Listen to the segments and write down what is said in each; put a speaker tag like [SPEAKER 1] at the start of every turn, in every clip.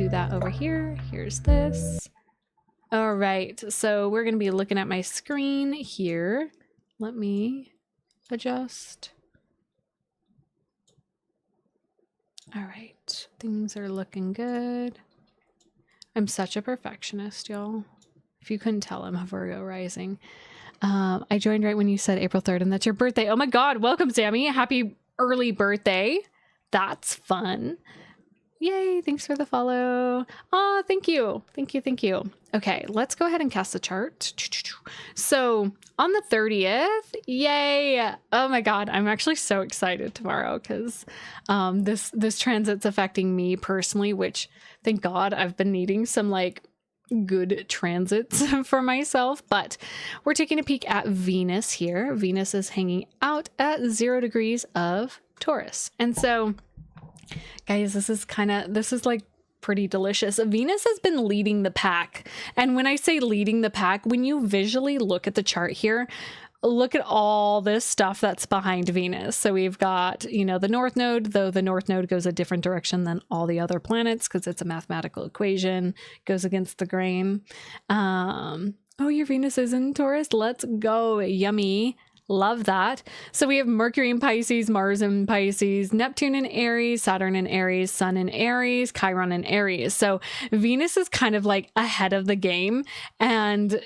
[SPEAKER 1] do that over here. Here's this. All right, so we're going to be looking at my screen here. Let me adjust. All right, things are looking good. I'm such a perfectionist, y'all. If you couldn't tell, I'm a Virgo rising. I joined right when you said April 3rd, and that's your birthday. Oh my God, welcome, Sammy. Happy early birthday. That's fun. Yay, thanks for the follow. Oh, thank you. Thank you, thank you. Okay, let's go ahead and cast the chart. So on the 30th, yay. Oh my God, I'm actually so excited tomorrow because this transit's affecting me personally, which thank God I've been needing some like good transits for myself. But we're taking a peek at Venus here. Venus is hanging out at 0 degrees of Taurus. And so guys, this is like pretty delicious. Venus has been leading the pack. And when I say leading the pack, when you visually look at the chart here, look at all this stuff that's behind Venus. So we've got, you know, the North Node, though the North Node goes a different direction than all the other planets because it's a mathematical equation, goes against the grain. Oh, your Venus is in Taurus. Let's go. Yummy. Love that. So we have Mercury in Pisces, Mars in Pisces, Neptune in Aries, Saturn in Aries, Sun in Aries, Chiron in Aries. So Venus is kind of like ahead of the game. And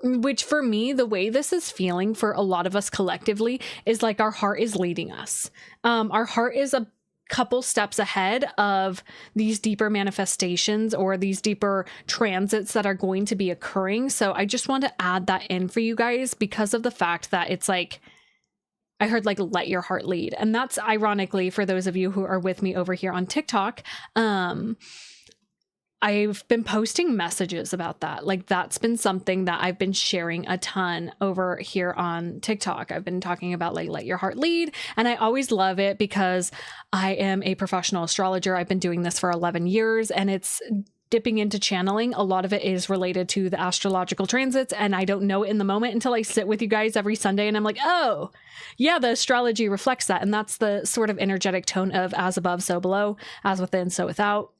[SPEAKER 1] which for me, the way this is feeling for a lot of us collectively is like our heart is leading us. Our heart is a couple steps ahead of these deeper manifestations or these deeper transits that are going to be occurring. So I just want to add that in for you guys because of the fact that it's like, I heard like, let your heart lead. And that's ironically for those of you who are with me over here on TikTok. I've been posting messages about that. Like that's been something that I've been sharing a ton over here on TikTok. I've been talking about like, let your heart lead. And I always love it because I am a professional astrologer. I've been doing this for 11 years and it's dipping into channeling. A lot of it is related to the astrological transits. And I don't know it in the moment until I sit with you guys every Sunday. And I'm like, oh yeah, the astrology reflects that. And that's the sort of energetic tone of as above, so below, as within, so without.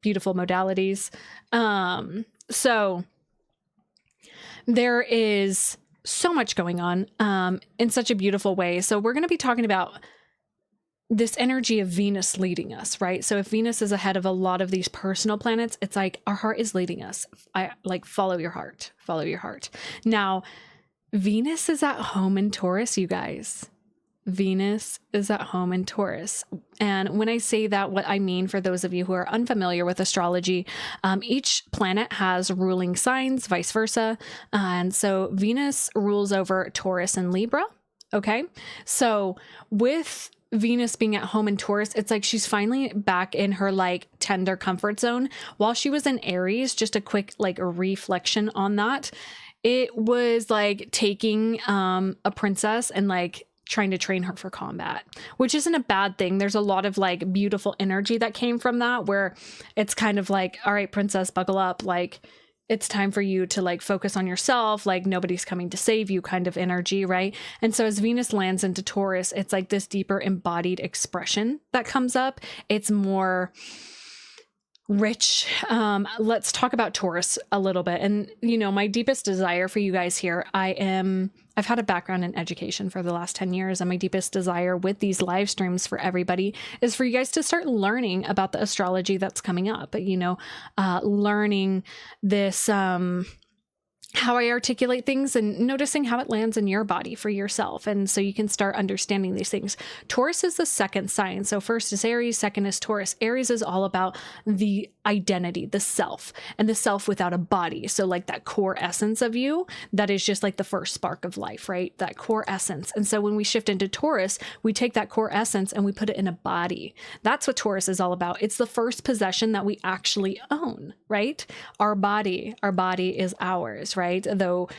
[SPEAKER 1] Beautiful modalities. So there is so much going on in such a beautiful way. So we're going to be talking about this energy of Venus leading us, right? So if Venus is ahead of a lot of these personal planets, it's like our heart is leading us. I like follow your heart. Now, Venus is at home in Taurus, you guys. Venus is at home in Taurus. And when I say that, what I mean for those of you who are unfamiliar with astrology, each planet has ruling signs, vice versa. And so Venus rules over Taurus and Libra. Okay. So with Venus being at home in Taurus, it's like she's finally back in her like tender comfort zone. While she was in Aries, just a quick like a reflection on that. It was like taking a princess and like trying to train her for combat, which isn't a bad thing. There's a lot of like beautiful energy that came from that, where it's kind of like, all right, princess, buckle up. Like it's time for you to like focus on yourself. Like nobody's coming to save you kind of energy. Right. And so as Venus lands into Taurus, it's like this deeper embodied expression that comes up. It's more rich. Let's talk about Taurus a little bit. And, you know, my deepest desire for you guys here, I've had a background in education for the last 10 years. And my deepest desire with these live streams for everybody is for you guys to start learning about the astrology that's coming up, you know, learning this, how I articulate things and noticing how it lands in your body for yourself. And so you can start understanding these things. Taurus is the second sign. So first is Aries, second is Taurus. Aries is all about the identity, the self, and the self without a body. So like that core essence of you, that is just like the first spark of life, right? That core essence. And so when we shift into Taurus, we take that core essence and we put it in a body. That's what Taurus is all about. It's the first possession that we actually own, right? Our body is ours, right? Though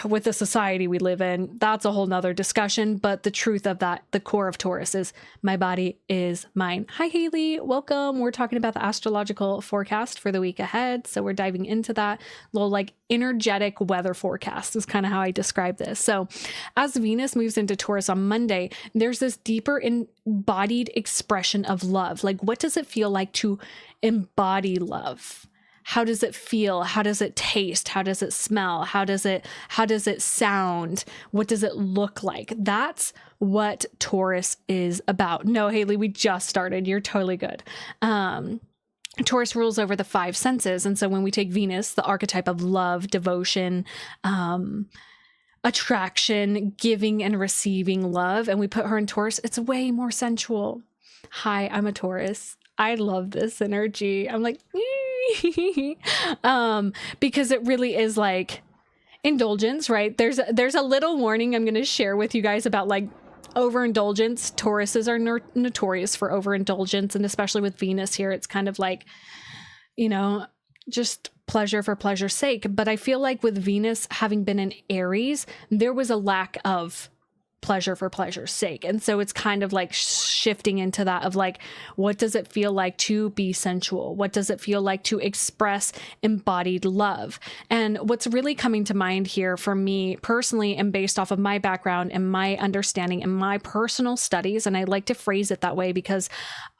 [SPEAKER 1] with the society we live in, that's a whole nother discussion. But the truth of that, the core of Taurus is my body is mine. Hi, Haley. Welcome. We're talking about the astrological forecast for the week ahead. So we're diving into that little like energetic weather forecast is kind of how I describe this. So as Venus moves into Taurus on Monday, there's this deeper embodied expression of love. Like, what does it feel like to embody love? How does it feel? How does it taste? How does it smell? How does it sound? What does it look like? That's what Taurus is about. No, Haley, we just started. You're totally good. Taurus rules over the 5 senses. And so when we take Venus, the archetype of love, devotion, attraction, giving and receiving love, and we put her in Taurus, it's way more sensual. Hi, I'm a Taurus. I love this energy. I'm like, because it really is like indulgence, right? There's a little warning I'm going to share with you guys about like overindulgence. Tauruses are notorious for overindulgence, and especially with Venus here, it's kind of like, you know, just pleasure for pleasure's sake. But I feel like with Venus having been in Aries, there was a lack of pleasure for pleasure's sake. And so it's kind of like shifting into that of like, what does it feel like to be sensual? What does it feel like to express embodied love? And what's really coming to mind here for me personally, and based off of my background and my understanding and my personal studies, and I like to phrase it that way because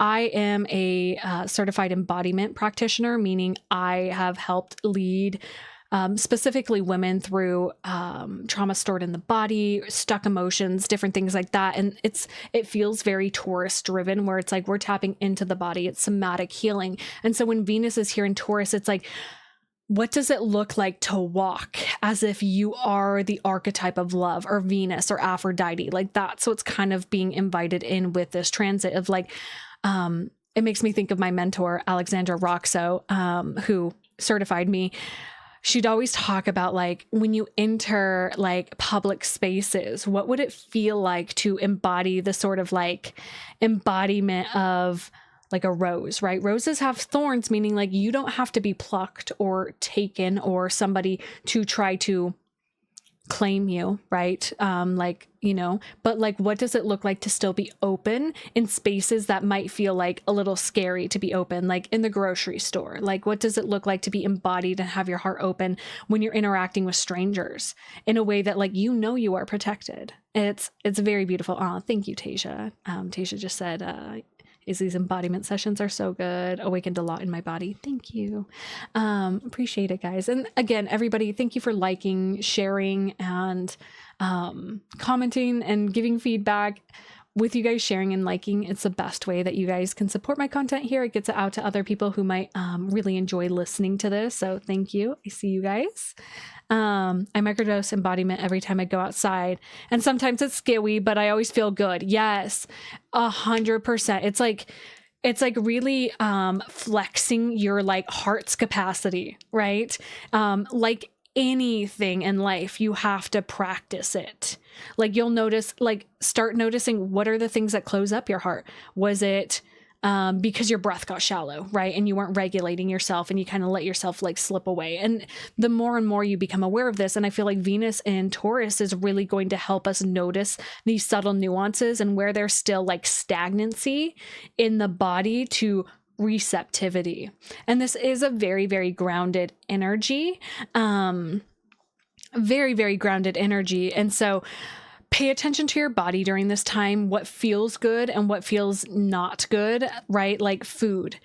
[SPEAKER 1] I am a certified embodiment practitioner, meaning I have helped lead specifically women through trauma stored in the body, stuck emotions, different things like that. And it feels very Taurus driven, where it's like we're tapping into the body. It's somatic healing. And so when Venus is here in Taurus, it's like, what does it look like to walk as if you are the archetype of love, or Venus or Aphrodite, like that? So it's kind of being invited in with this transit of like, it makes me think of my mentor, Alexandra Roxo, who certified me. She'd always talk about like, when you enter like public spaces, what would it feel like to embody the sort of like embodiment of like a rose, right? Roses have thorns, meaning like you don't have to be plucked or taken or somebody to try to claim you, right? Like, you know, but like, what does it look like to still be open in spaces that might feel like a little scary to be open, like in the grocery store? Like, what does it look like to be embodied and have your heart open when you're interacting with strangers in a way that like, you know, you are protected? It's very beautiful. Oh, thank you, Tasia. Tasia just said, is these embodiment sessions are so good. Awakened a lot in my body. Thank you. Appreciate it, guys. And again, everybody, thank you for liking, sharing, and commenting and giving feedback. With you guys sharing and liking, it's the best way that you guys can support my content here. It gets it out to other people who might really enjoy listening to this. So thank you. I see you guys. I microdose embodiment every time I go outside, and sometimes it's scary, but I always feel good. Yes, 100%. It's like really flexing your like heart's capacity, right? Like anything in life, you have to practice it. Like you'll notice, like start noticing, what are the things that close up your heart? Was it because your breath got shallow, right? And you weren't regulating yourself, and you kind of let yourself like slip away. And the more and more you become aware of this, and I feel like Venus in Taurus is really going to help us notice these subtle nuances and where there's still like stagnancy in the body to receptivity. And this is a very, very grounded energy. Very, very grounded energy. And so pay attention to your body during this time, what feels good and what feels not good, right? Like food,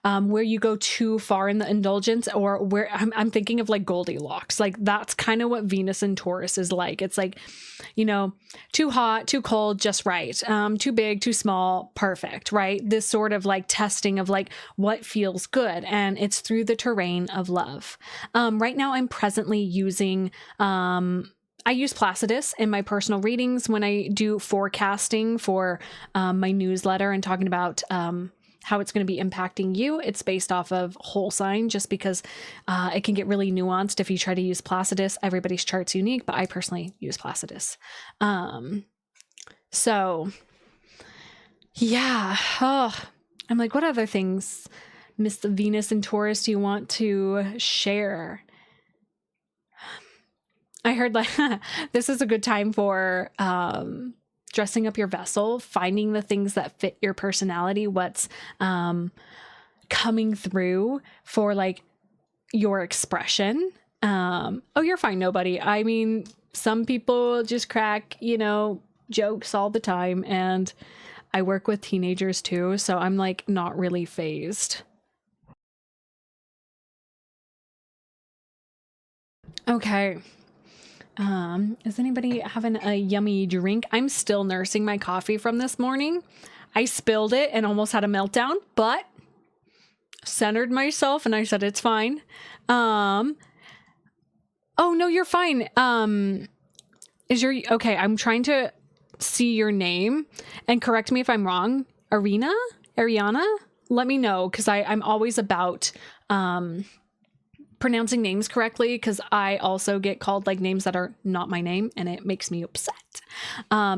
[SPEAKER 1] where you go too far in the indulgence, or where I'm thinking of like Goldilocks. Like that's kind of what Venus and Taurus is like. It's like, you know, too hot, too cold, just right. Too big, too small, perfect, right? This sort of like testing of like what feels good. And it's through the terrain of love. Right now I'm presently using, I use Placidus in my personal readings when I do forecasting for my newsletter and talking about how it's going to be impacting you. It's based off of whole sign, just because it can get really nuanced if you try to use Placidus. Everybody's chart's unique, but I personally use Placidus. So yeah, I'm like, what other things, Miss Venus and Taurus, do you want to share? I heard like this is a good time for dressing up your vessel, finding the things that fit your personality, what's coming through for like your expression. Oh, you're fine, nobody. I mean, some people just crack, you know, jokes all the time, and I work with teenagers too, so I'm like not really phased. Okay. Is anybody having a yummy drink? I'm still nursing my coffee from this morning. I spilled it and almost had a meltdown, but centered myself and I said it's fine. Oh no, you're fine. Is your okay, I'm trying to see your name and correct me if I'm wrong. Ariana? Let me know, because I'm always about pronouncing names correctly, because I also get called like names that are not my name and it makes me upset.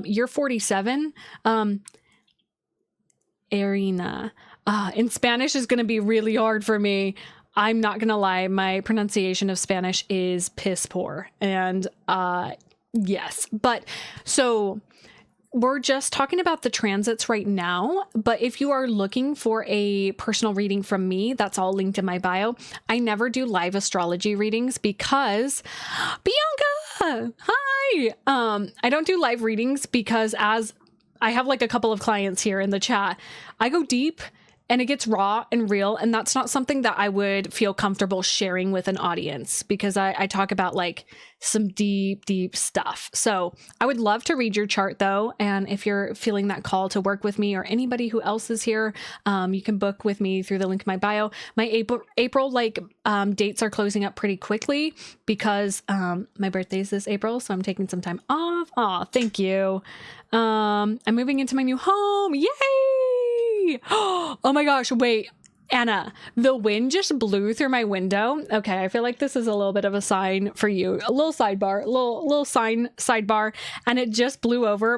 [SPEAKER 1] You're 47. Arena. In Spanish is going to be really hard for me. I'm not going to lie. My pronunciation of Spanish is piss poor. And yes, but so we're just talking about the transits right now, but if you are looking for a personal reading from me, that's all linked in my bio. I never do live astrology readings because Bianca, hi. I don't do live readings because, as I have like a couple of clients here in the chat, I go deep and it gets raw and real. And that's not something that I would feel comfortable sharing with an audience, because I talk about like some deep, deep stuff. So I would love to read your chart though. And if you're feeling that call to work with me, or anybody who else is here, you can book with me through the link in my bio. My April dates are closing up pretty quickly because my birthday is this April. So I'm taking some time off. Oh, thank you. I'm moving into my new home. Yay! Oh my gosh, wait, Anna, the wind just blew through my window. Okay, I feel like this is a little bit of a sign for you. A little sidebar, little sidebar, and it just blew over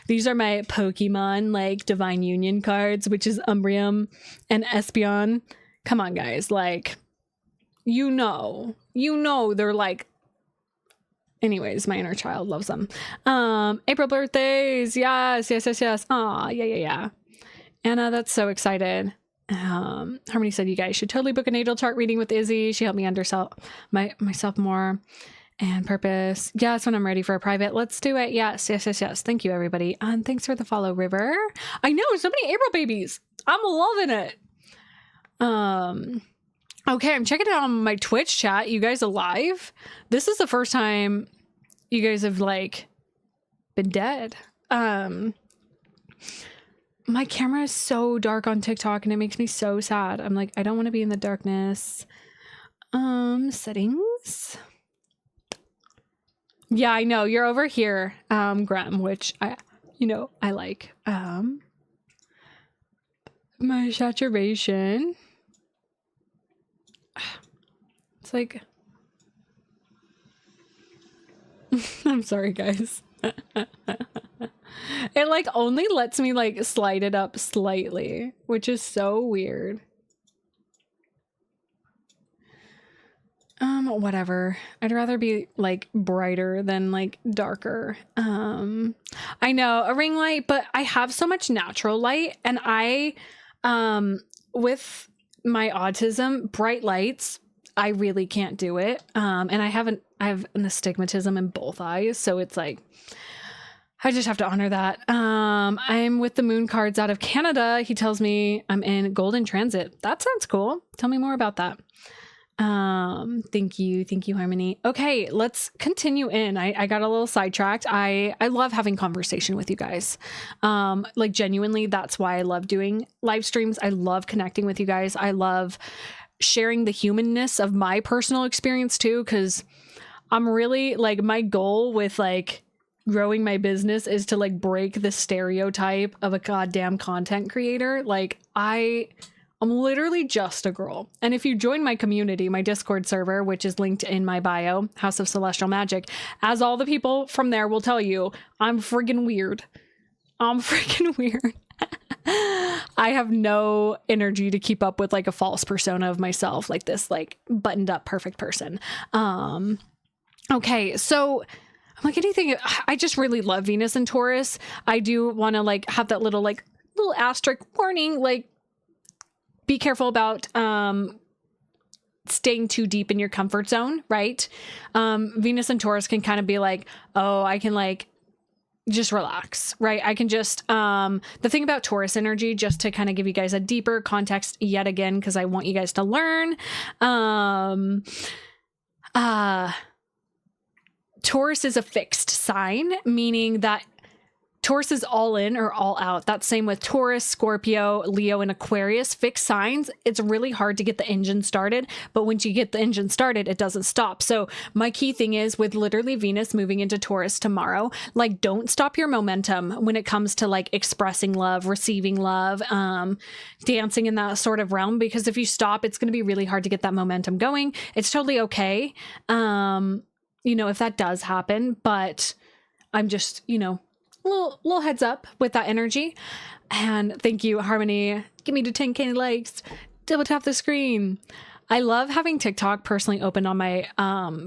[SPEAKER 1] these are my Pokemon like Divine Union cards, which is Umbreon and Espeon. Come on, guys, like you know they're like, anyways, my inner child loves them. April birthdays, yes. Aw, yeah. Anna, that's so excited. Harmony said you guys should totally book a natal chart reading with Izzy. She helped me undersell myself more. And purpose. Yes, when I'm ready for a private. Let's do it. Yes. Thank you, everybody. And thanks for the follow, River. I know, so many April babies. I'm loving it. Okay, I'm checking it out on my Twitch chat. You guys alive? This is the first time you guys have like been dead. My camera is so dark on TikTok and it makes me so sad. I'm like, I don't want to be in the darkness. Settings. Yeah, I know you're over here, Graham, which I like. My saturation. It's like, I'm sorry, guys. It like only lets me like slide it up slightly, which is so weird. Whatever. I'd rather be like brighter than like darker. I know a ring light, but I have so much natural light, and I with my autism, bright lights, I really can't do it. And I have an astigmatism in both eyes, so it's like I just have to honor that. I'm with the moon cards out of Canada. He tells me I'm in golden transit. That sounds cool. Tell me more about that. Thank you, Harmony. Okay, let's continue in. I got a little sidetracked. I love having conversation with you guys. Like genuinely, that's why I love doing live streams. I love connecting with you guys. I love sharing the humanness of my personal experience too, because I'm really like, my goal with like growing my business is to like break the stereotype of a goddamn content creator. Like I'm literally just a girl. And if you join my community, my Discord server, which is linked in my bio, House of Celestial Magic, as all the people from there will tell you, I'm freaking weird. I have no energy to keep up with like a false persona of myself, like this like buttoned up perfect person. Okay, so I'm like, anything, I just really love Venus and Taurus. I do want to like have that little asterisk warning, like be careful about staying too deep in your comfort zone, right? Venus and Taurus can kind of be like, oh, I can like just relax, right? I can just the thing about Taurus energy, just to kind of give you guys a deeper context yet again, because I want you guys to learn. Taurus is a fixed sign, meaning that Taurus is all in or all out. That's same with Taurus, Scorpio, Leo, and Aquarius. Fixed signs, it's really hard to get the engine started, but once you get the engine started, it doesn't stop. So my key thing is with literally Venus moving into Taurus tomorrow, like don't stop your momentum when it comes to like expressing love, receiving love, dancing in that sort of realm, because if you stop, it's going to be really hard to get that momentum going. It's totally okay. If that does happen, but I'm just, little heads up with that energy. And thank you, Harmony. Give me the 10K likes. Double tap the screen. I love having TikTok personally open on my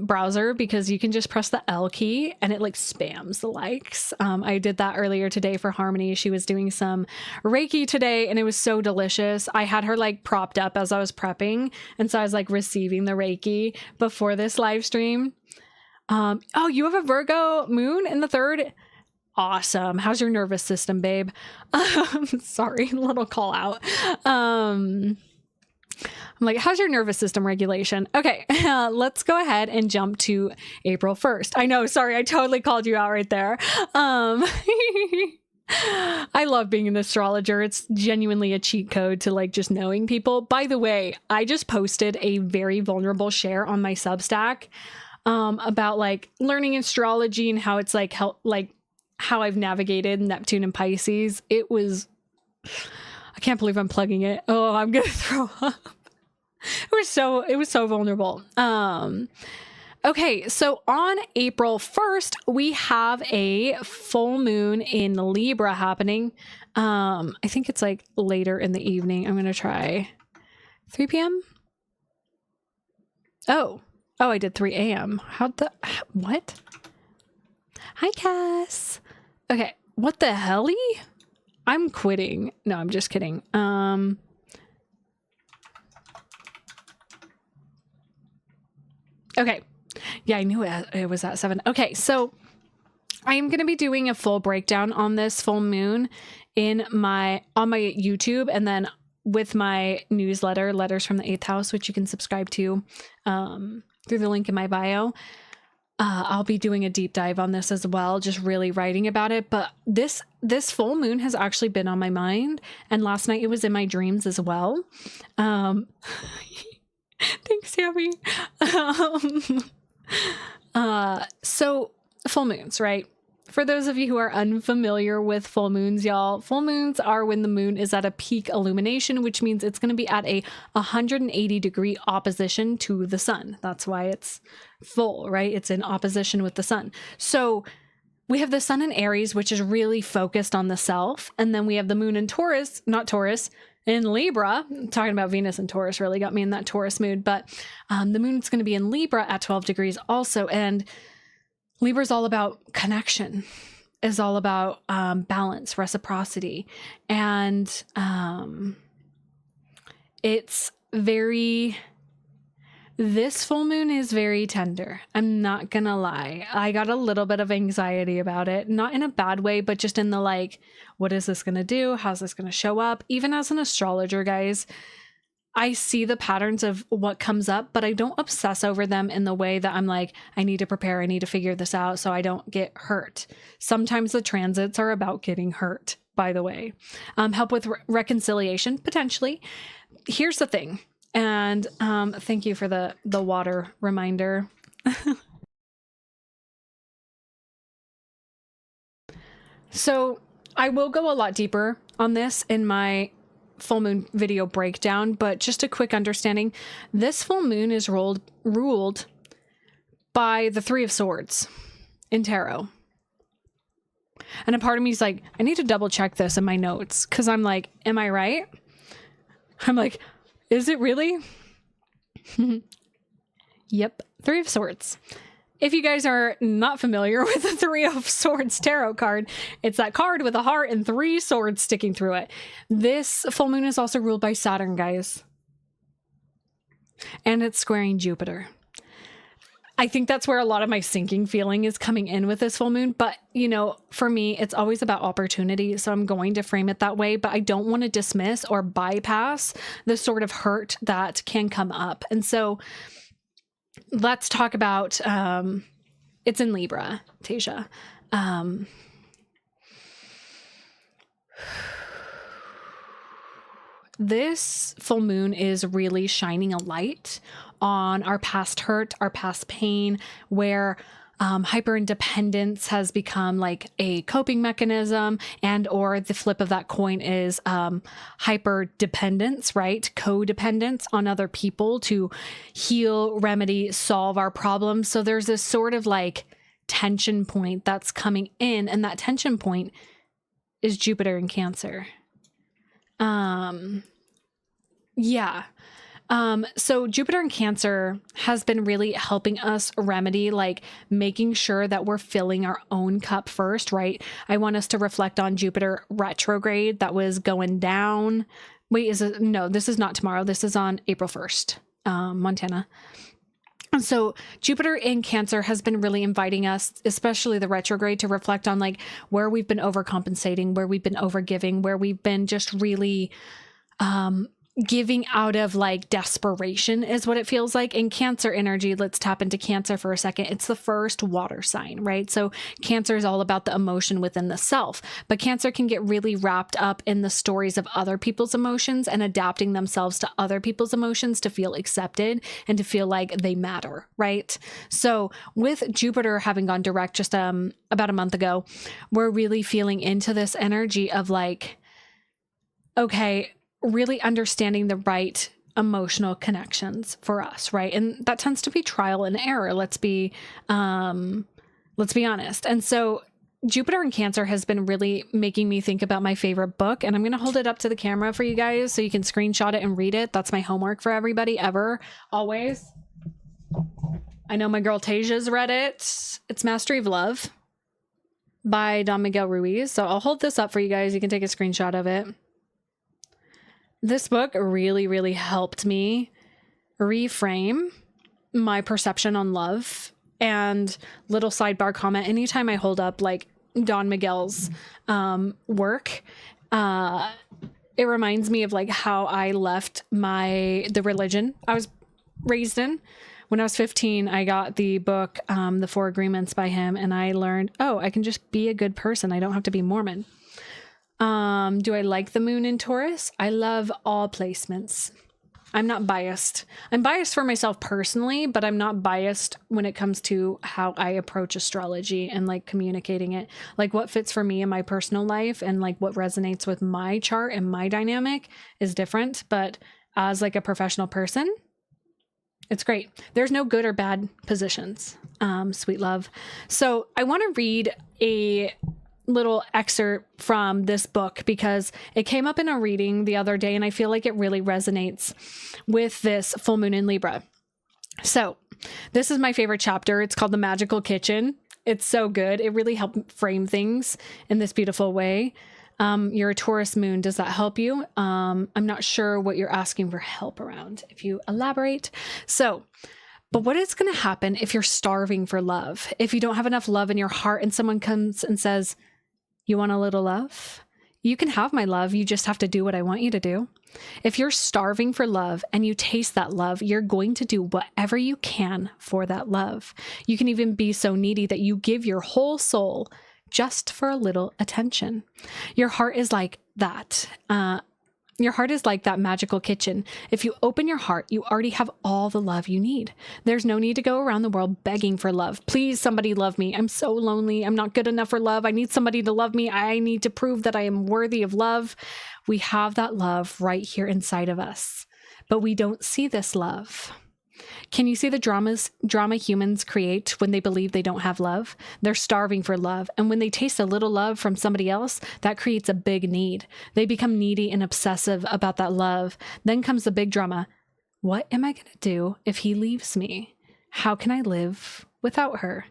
[SPEAKER 1] browser, because you can just press the L key and it like spams the likes. I did that earlier today for Harmony. She was doing some Reiki today and it was so delicious. I had her like propped up as I was prepping, and so I was like receiving the Reiki before this live stream. Oh, you have a Virgo moon in the 3rd? Awesome. How's your nervous system, babe? Sorry, little call out. I'm like, how's your nervous system regulation? Okay, let's go ahead and jump to April 1st. I know, sorry, I totally called you out right there. I love being an astrologer. It's genuinely a cheat code to like just knowing people. By the way, I just posted a very vulnerable share on my Substack about like learning astrology and how it's like how I've navigated Neptune and Pisces. It was, I can't believe I'm plugging it. Oh, I'm gonna throw up. It was so vulnerable. Okay, so on April 1st, we have a full moon in Libra happening. I think it's like later in the evening. I'm gonna try 3 p.m. Oh, I did 3 a.m. What? Hi, Cass. Okay, what the hell-y? I'm quitting. No, I'm just kidding. Okay. Yeah, I knew it was at 7. Okay, so I am going to be doing a full breakdown on this full moon on my YouTube, and then with my newsletter, Letters from the 8th House, which you can subscribe to through the link in my bio. I'll be doing a deep dive on this as well, just really writing about it. But this full moon has actually been on my mind, and last night it was in my dreams as well. Thanks, Sammy. So full moons, right? For those of you who are unfamiliar with full moons, y'all, full moons are when the moon is at a peak illumination, which means it's going to be at a 180-degree opposition to the sun. That's why it's full, right? It's in opposition with the sun. So we have the sun in Aries, which is really focused on the self. And then we have the moon in Taurus, not Taurus, in Libra. I'm talking about Venus and Taurus really got me in that Taurus mood. But the moon's going to be in Libra at 12 degrees also. And Libra is all about connection, is all about balance, reciprocity. And this full moon is very tender. I'm not gonna lie. I got a little bit of anxiety about it, not in a bad way, but just in the like, what is this gonna do? How's this gonna show up? Even as an astrologer, guys, I see the patterns of what comes up, but I don't obsess over them in the way that I'm like, I need to prepare, I need to figure this out so I don't get hurt. Sometimes the transits are about getting hurt, by the way. Help with reconciliation, potentially. Here's the thing, and thank you for the water reminder. So I will go a lot deeper on this in my full moon video breakdown, but just a quick understanding. This full moon is ruled by the 3 of Swords in tarot. And a part of me is like, I need to double check this in my notes, because I'm like, am I right? I'm like, is it really? Yep, 3 of Swords. if you guys are not familiar with the Three of Swords tarot card, it's that card with a heart and 3 swords sticking through it. This full moon is also ruled by Saturn, guys. And it's squaring Jupiter. I think that's where a lot of my sinking feeling is coming in with this full moon. But, you know, for me, it's always about opportunity. So I'm going to frame it that way. But I don't want to dismiss or bypass the sort of hurt that can come up. And so let's talk about, it's in Libra, Tasia. This full moon is really shining a light on our past hurt, our past pain, where hyper independence has become like a coping mechanism, and or the flip of that coin is hyper dependence, right? Codependence on other people to heal, remedy, solve our problems. So there's this sort of like tension point that's coming in, and that tension point is Jupiter in Cancer. Yeah. So Jupiter in Cancer has been really helping us remedy, like making sure that we're filling our own cup first, right? I want us to reflect on Jupiter retrograde that was going down. Wait, no, this is not tomorrow. This is on April 1st, Montana. And so Jupiter in Cancer has been really inviting us, especially the retrograde, to reflect on like where we've been overcompensating, where we've been overgiving, where we've been just really, giving out of like desperation is what it feels like. In Cancer energy, let's tap into Cancer for a second. It's the first water sign, right? So Cancer is all about the emotion within the self, but Cancer can get really wrapped up in the stories of other people's emotions and adapting themselves to other people's emotions to feel accepted and to feel like they matter, right? So with Jupiter having gone direct just about a month ago, we're really feeling into this energy of like, okay, really understanding the right emotional connections for us, right? And that tends to be trial and error. Let's be honest. And so Jupiter in Cancer has been really making me think about my favorite book, and I'm going to hold it up to the camera for you guys so you can screenshot it and read it. That's my homework for everybody ever, always. I know my girl Tasia's read it. It's Mastery of Love by Don Miguel Ruiz. So I'll hold this up for you guys. You can take a screenshot of it. This book really, really helped me reframe my perception on love. And little sidebar comment, anytime I hold up like Don Miguel's work, it reminds me of like how I left the religion I was raised in. When I was 15, I got the book, The Four Agreements by him, and I learned, oh, I can just be a good person. I don't have to be Mormon. Do I like the moon in Taurus? I love all placements. I'm not biased. I'm biased for myself personally, but I'm not biased when it comes to how I approach astrology and like communicating it, like what fits for me in my personal life and like what resonates with my chart and my dynamic is different. But as like a professional person, it's great. There's no good or bad positions. Sweet love. So I want to read a little excerpt from this book because it came up in a reading the other day and I feel like it really resonates with this full moon in Libra. So this is my favorite chapter. It's called The Magical Kitchen. It's so good. It really helped frame things in this beautiful way. You're a Taurus moon. Does that help you? I'm not sure what you're asking for help around. If you elaborate. But what is going to happen if you're starving for love? If you don't have enough love in your heart and someone comes and says, you want a little love? You can have my love. You just have to do what I want you to do. If you're starving for love and you taste that love, you're going to do whatever you can for that love. You can even be so needy that you give your whole soul just for a little attention. Your heart is like that. Your heart is like that magical kitchen. If you open your heart, you already have all the love you need. There's no need to go around the world begging for love. Please, somebody love me. I'm so lonely. I'm not good enough for love. I need somebody to love me. I need to prove that I am worthy of love. We have that love right here inside of us, but we don't see this love. Can you see the drama humans create when they believe they don't have love? They're starving for love. And when they taste a little love from somebody else, that creates a big need. They become needy and obsessive about that love. Then comes the big drama. What am I going to do if he leaves me? How can I live without her?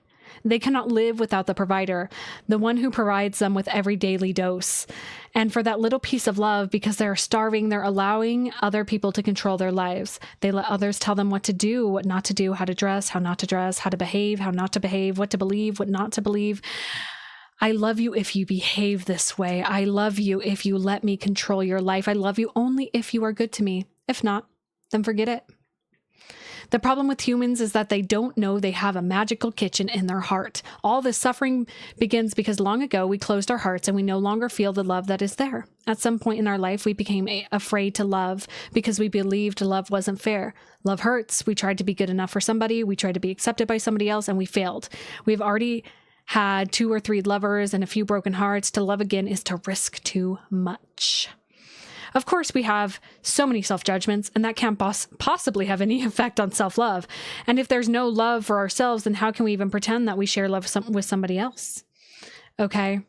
[SPEAKER 1] They cannot live without the provider, the one who provides them with every daily dose. And for that little piece of love, because they're starving, they're allowing other people to control their lives. They let others tell them what to do, what not to do, how to dress, how not to dress, how to behave, how not to behave, what to believe, what not to believe. I love you if you behave this way. I love you if you let me control your life. I love you only if you are good to me. If not, then forget it. The problem with humans is that they don't know they have a magical kitchen in their heart. All this suffering begins because long ago we closed our hearts and we no longer feel the love that is there. At some point in our life, we became afraid to love because we believed love wasn't fair. Love hurts. We tried to be good enough for somebody. We tried to be accepted by somebody else and we failed. We've already had 2 or 3 lovers and a few broken hearts. To love again is to risk too much. Of course, we have so many self-judgments, and that can't possibly have any effect on self-love. And if there's no love for ourselves, then how can we even pretend that we share love with somebody else? Okay.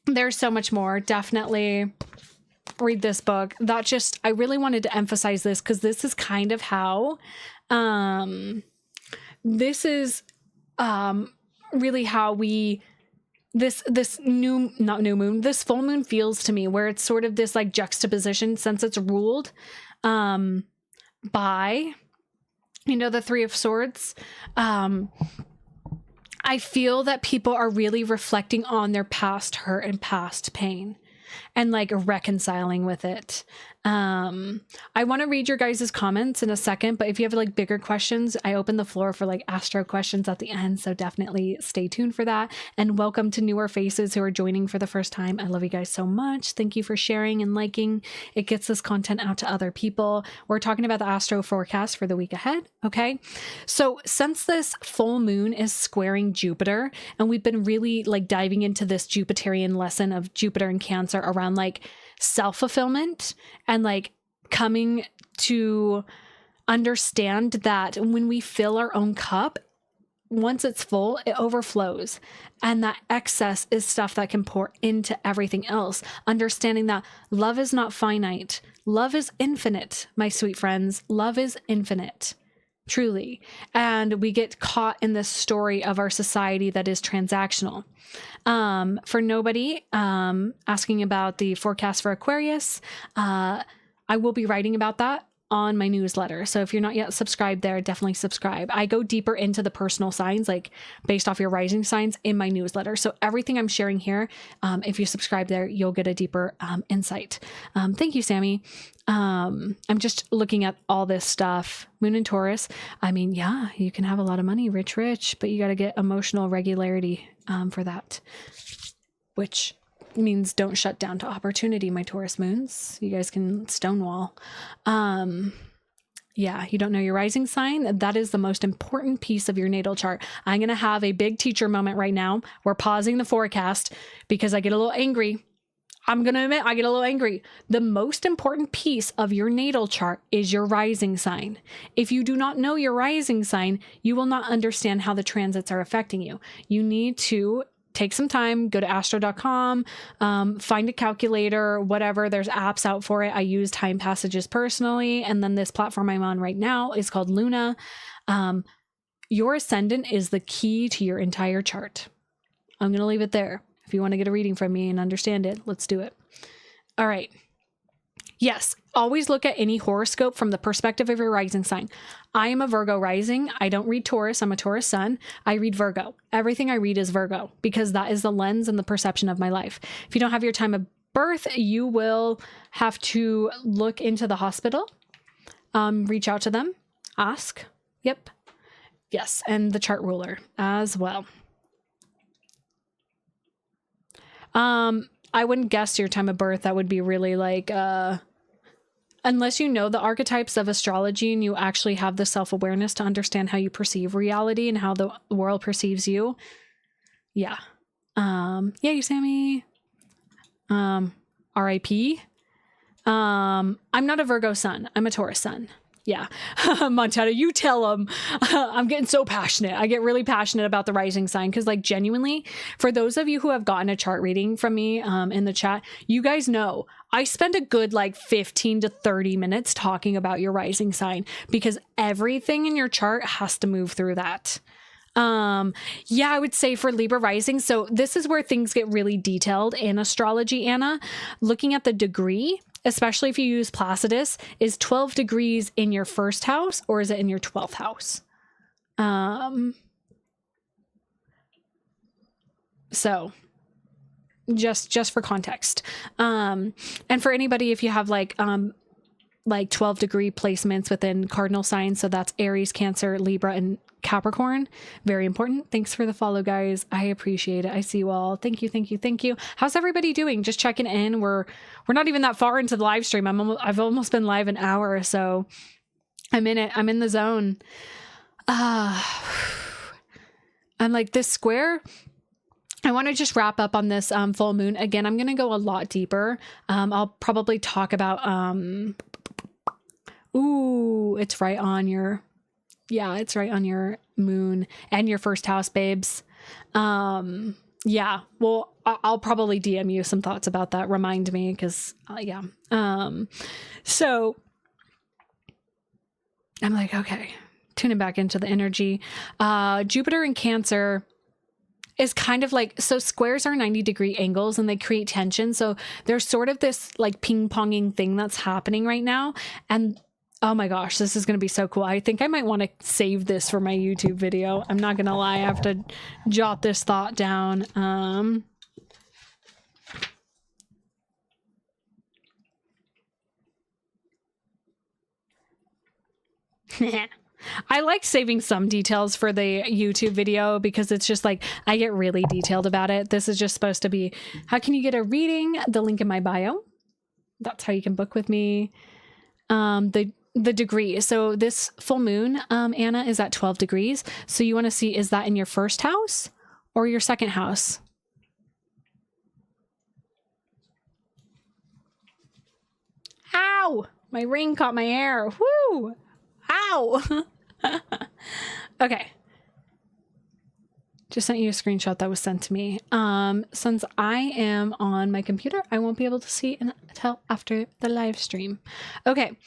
[SPEAKER 1] There's so much more. Definitely read this book. I really wanted to emphasize this because this is kind of how, this is really how this full moon feels to me, where it's sort of this like juxtaposition, since it's ruled by, the 3 of Swords. I feel that people are really reflecting on their past hurt and past pain and like reconciling with it. I want to read your guys' comments in a second, but if you have like bigger questions, I open the floor for like astro questions at the end. So definitely stay tuned for that. And welcome to newer faces who are joining for the first time. I love you guys so much. Thank you for sharing and liking. It gets this content out to other people. We're talking about the astro forecast for the week ahead. Okay. So since this full moon is squaring Jupiter, and we've been really like diving into this Jupiterian lesson of Jupiter and Cancer around like self-fulfillment and like coming to understand that when we fill our own cup, once it's full, it overflows. And that excess is stuff that can pour into everything else. Understanding that love is not finite. Love is infinite, my sweet friends. Love is infinite. Truly. And we get caught in this story of our society that is transactional. For nobody asking about the forecast for Aquarius, I will be writing about that on my newsletter. So if you're not yet subscribed there, definitely subscribe. I go deeper into the personal signs, like based off your rising signs in my newsletter. So everything I'm sharing here, if you subscribe there, you'll get a deeper insight. Thank you, Sammy. I'm just looking at all this stuff. Moon and Taurus. I mean, yeah, you can have a lot of money, rich, but you got to get emotional regularity for that, which means don't shut down to opportunity, my Taurus moons. You guys can stonewall. Yeah, you don't know your rising sign. That is the most important piece of your natal chart. I'm going to have a big teacher moment right now. We're pausing the forecast because I get a little angry. I'm going to admit I get a little angry. The most important piece of your natal chart is your rising sign. If you do not know your rising sign, you will not understand how the transits are affecting you. You need to take some time, go to astro.com, find a calculator, whatever. There's apps out for it. I use Time Passages personally. And then this platform I'm on right now is called Luna. Your ascendant is the key to your entire chart. I'm going to leave it there. If you want to get a reading from me and understand it, let's do it. All right. Yes, always look at any horoscope from the perspective of your rising sign. I am a Virgo rising. I don't read Taurus. I'm a Taurus sun. I read Virgo. Everything I read is Virgo because that is the lens and the perception of my life. If you don't have your time of birth, you will have to look into the hospital, reach out to them, ask. Yep. Yes. And the chart ruler as well. I wouldn't guess your time of birth. That would be really like, unless you know the archetypes of astrology and you actually have the self-awareness to understand how you perceive reality and how the world perceives you. Yeah. Yeah, you Sammy. RIP. I'm not a Virgo sun. I'm a Taurus sun. Yeah. Montana, you tell them. I'm getting so passionate. I get really passionate about the rising sign because, like, genuinely, for those of you who have gotten a chart reading from me in the chat, you guys know I spend a good like 15 to 30 minutes talking about your rising sign because everything in your chart has to move through that. Yeah, I would say for Libra rising. So this is where things get really detailed in astrology, Anna. Looking at the degree, especially if you use Placidus, is 12 degrees in your first house or is it in your 12th house? So just for context. And for anybody, if you have like 12 degree placements within cardinal signs, so that's Aries, Cancer, Libra, and Capricorn. Very important. Thanks for the follow, guys. I appreciate it. I see you all. Thank you, thank you, thank you. How's everybody doing? Just checking in. We're not even that far into the live stream. I've almost been live an hour, so I'm in it. I'm in the zone. I'm like this square. I want to just wrap up on this full moon. Again, I'm going to go a lot deeper. I'll probably talk about ooh, it's right on your moon and your first house, babes. Yeah, well, I'll probably DM you some thoughts about that. Remind me, because yeah. So I'm like, okay, tuning back into the energy. Jupiter in Cancer is kind of like, so squares are 90-degree angles and they create tension. So there's sort of this like ping-ponging thing that's happening right now. And oh my gosh, this is going to be so cool. I think I might want to save this for my YouTube video. I'm not going to lie. I have to jot this thought down. I like saving some details for the YouTube video because it's just like, I get really detailed about it. This is just supposed to be, how can you get a reading? The link in my bio. That's how you can book with me. The degree. So this full moon, Anna, is at 12 degrees. So you want to see, is that in your first house or your second house? Ow! My ring caught my hair. Woo! Ow! Okay. Just sent you a screenshot that was sent to me. Since I am on my computer, I won't be able to see until after the live stream. Okay.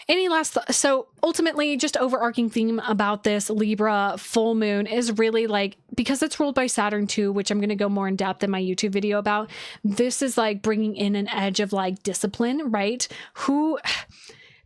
[SPEAKER 1] Any last so ultimately, just overarching theme about this Libra full moon is really like, because it's ruled by Saturn too, which I'm going to go more in depth in my YouTube video about. This is like bringing in an edge of like discipline, right?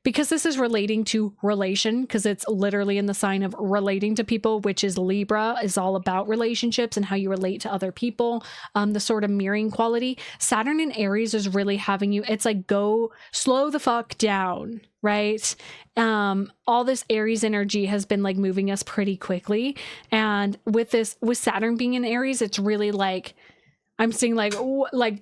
[SPEAKER 1] Because this is relating to relation, because it's literally in the sign of relating to people, which is Libra, is all about relationships and how you relate to other people, the sort of mirroring quality. Saturn in Aries is really having you, it's like, go slow the fuck down, right? All this Aries energy has been like moving us pretty quickly. And with Saturn being in Aries, it's really like, I'm seeing like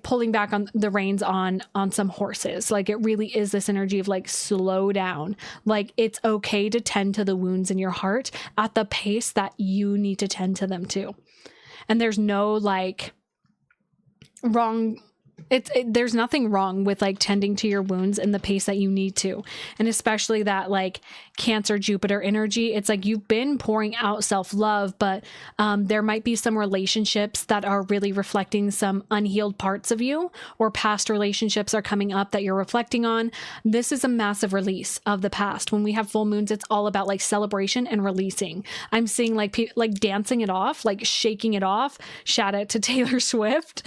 [SPEAKER 1] pulling back on the reins on some horses. Like it really is this energy of like, slow down. Like it's okay to tend to the wounds in your heart at the pace that you need to tend to them too. And there's no like wrong. There's nothing wrong with like tending to your wounds in the pace that you need to. And especially that like Cancer Jupiter energy, it's like you've been pouring out self-love, but there might be some relationships that are really reflecting some unhealed parts of you, or past relationships are coming up that you're reflecting on. This is a massive release of the past. When we have full moons, it's all about like celebration and releasing. I'm seeing like like dancing it off, like shaking it off. Shout out to Taylor Swift.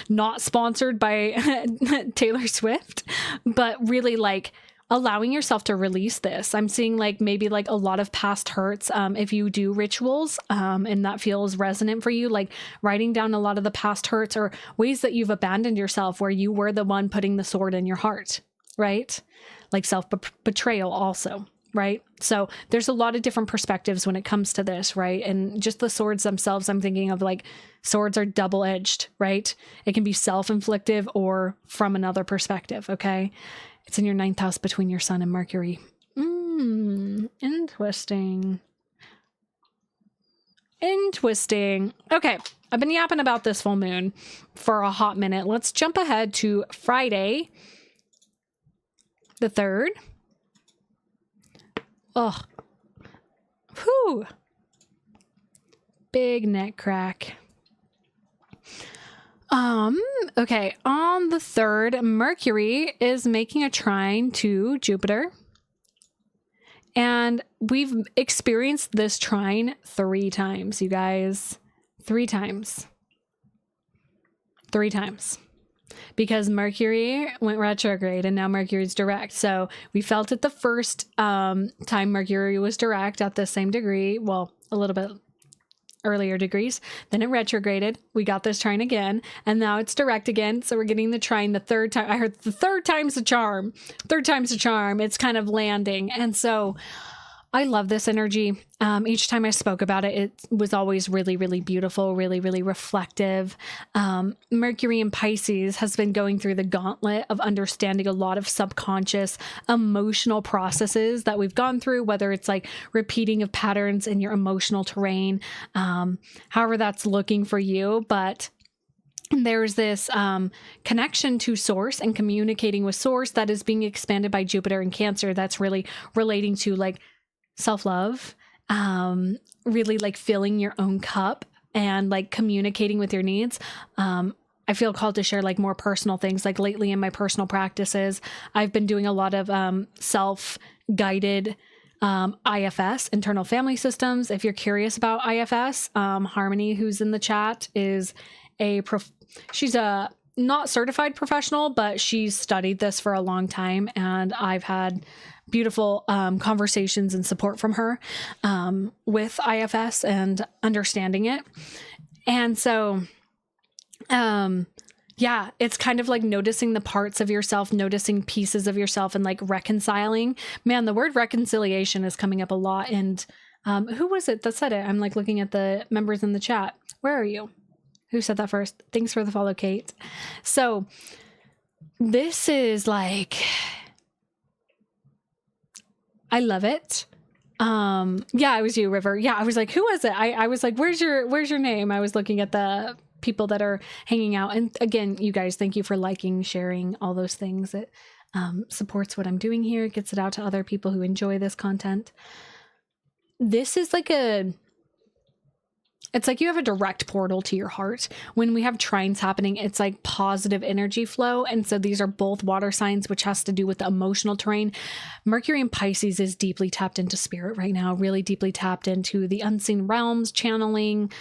[SPEAKER 1] Not sponsored by Taylor Swift, but really like allowing yourself to release this. I'm seeing like maybe like a lot of past hurts. If you do rituals and that feels resonant for you, like writing down a lot of the past hurts or ways that you've abandoned yourself where you were the one putting the sword in your heart, right? Like self-betrayal also. Right. So there's a lot of different perspectives when it comes to this. Right. And just the swords themselves, I'm thinking of like swords are double-edged. Right. It can be self-inflictive or from another perspective. OK, it's in your 9th house between your sun and Mercury. Interesting. Interesting. OK, I've been yapping about this full moon for a hot minute. Let's jump ahead to Friday, the 3rd. Oh, whew. Big neck crack. Okay. On the 3rd, Mercury is making a trine to Jupiter. And we've experienced this trine 3 times, you guys. 3 times. 3 times. Because Mercury went retrograde and now Mercury's direct. So we felt it the first time Mercury was direct at the same degree. Well, a little bit earlier degrees. Then it retrograded. We got this trine again. And now it's direct again. So we're getting the trine the 3rd time. I heard the 3rd time's the charm. 3rd time's the charm. It's kind of landing. And so I love this energy. Each time I spoke about it, it was always really, really beautiful, really, really reflective. Mercury in Pisces has been going through the gauntlet of understanding a lot of subconscious emotional processes that we've gone through, whether it's like repeating of patterns in your emotional terrain, however that's looking for you. But there's this connection to source and communicating with source that is being expanded by Jupiter in Cancer. That's really relating to like self-love, really like filling your own cup and like communicating with your needs. I feel called to share like more personal things. Like lately in my personal practices, I've been doing a lot of self-guided IFS, internal family systems. If you're curious about IFS, Harmony, who's in the chat, is she's a not certified professional, but she's studied this for a long time. And I've had beautiful conversations and support from her with IFS and understanding it. And so, yeah, it's kind of like noticing the parts of yourself, noticing pieces of yourself and like reconciling. Man, the word reconciliation is coming up a lot. And who was it that said it? I'm like looking at the members in the chat. Where are you? Who said that first? Thanks for the follow, Kate. So this is like, I love it. Yeah, it was you, River. Yeah, I was like, who was it? I was like, where's your name? I was looking at the people that are hanging out. And again, you guys, thank you for liking, sharing, all those things. It supports what I'm doing here. It gets it out to other people who enjoy this content. This is like it's like you have a direct portal to your heart. When we have trines happening, it's like positive energy flow. And so these are both water signs, which has to do with the emotional terrain. Mercury in Pisces is deeply tapped into spirit right now, really deeply tapped into the unseen realms, channeling,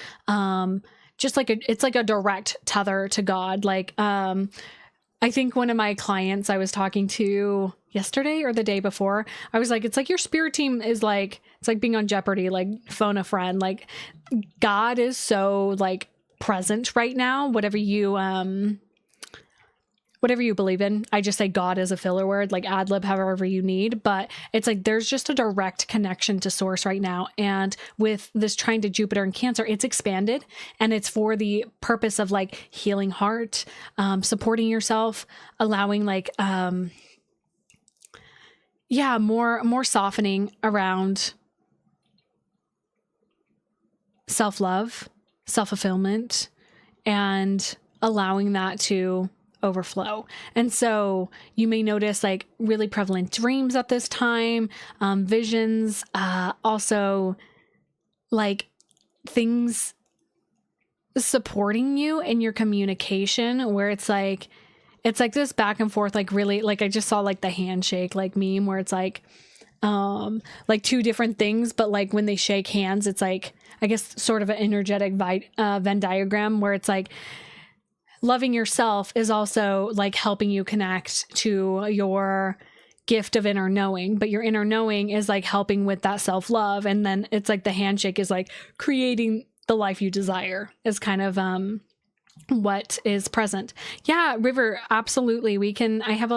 [SPEAKER 1] just like it's like a direct tether to God. Like, I think one of my clients I was talking to yesterday or the day before, I was like, it's like your spirit team is like, it's like being on Jeopardy, like phone a friend. Like God is so like present right now, whatever you believe in. I just say God as a filler word, like ad lib however you need, but it's like there's just a direct connection to source right now. And with this trine to Jupiter and Cancer, it's expanded and it's for the purpose of like healing heart, supporting yourself, allowing like more softening around self-love, self-fulfillment, and allowing that to overflow. And so you may notice like really prevalent dreams at this time, visions, also like things supporting you in your communication where it's like this back and forth, like really, like I just saw like the handshake like meme where it's like two different things, but like when they shake hands, it's like, I guess sort of an energetic Venn diagram where it's like loving yourself is also like helping you connect to your gift of inner knowing, but your inner knowing is like helping with that self-love. And then it's like the handshake is like creating the life you desire is kind of, what is present. Yeah, River, absolutely. I have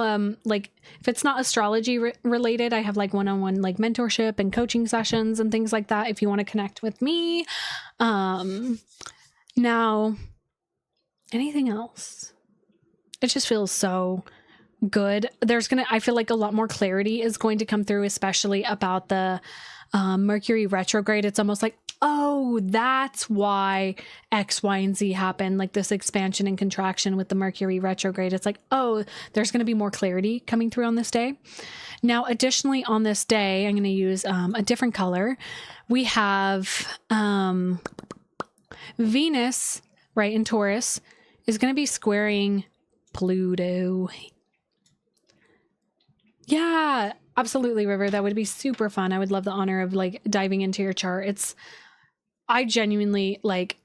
[SPEAKER 1] like if it's not astrology related, I have like one-on-one like mentorship and coaching sessions and things like that if you want to connect with me. Now anything else? It just feels so good. I feel like a lot more clarity is going to come through, especially about the Mercury retrograde. It's almost like oh, that's why X, Y, and Z happened, like this expansion and contraction with the Mercury retrograde. It's like, oh, there's going to be more clarity coming through on this day. Now, additionally, on this day, I'm going to use a different color. We have Venus, right, in Taurus, is going to be squaring Pluto. Yeah, absolutely, River. That would be super fun. I would love the honor of like diving into your chart. I genuinely like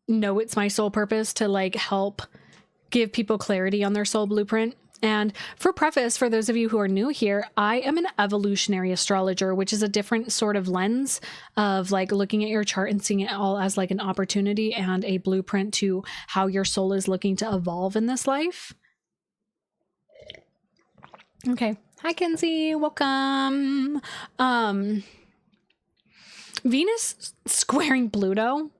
[SPEAKER 1] know it's my sole purpose to like help give people clarity on their soul blueprint. And for preface, for those of you who are new here, I am an evolutionary astrologer, which is a different sort of lens of like looking at your chart and seeing it all as like an opportunity and a blueprint to how your soul is looking to evolve in this life. Okay. Hi, Kenzie. Welcome. Venus squaring Pluto.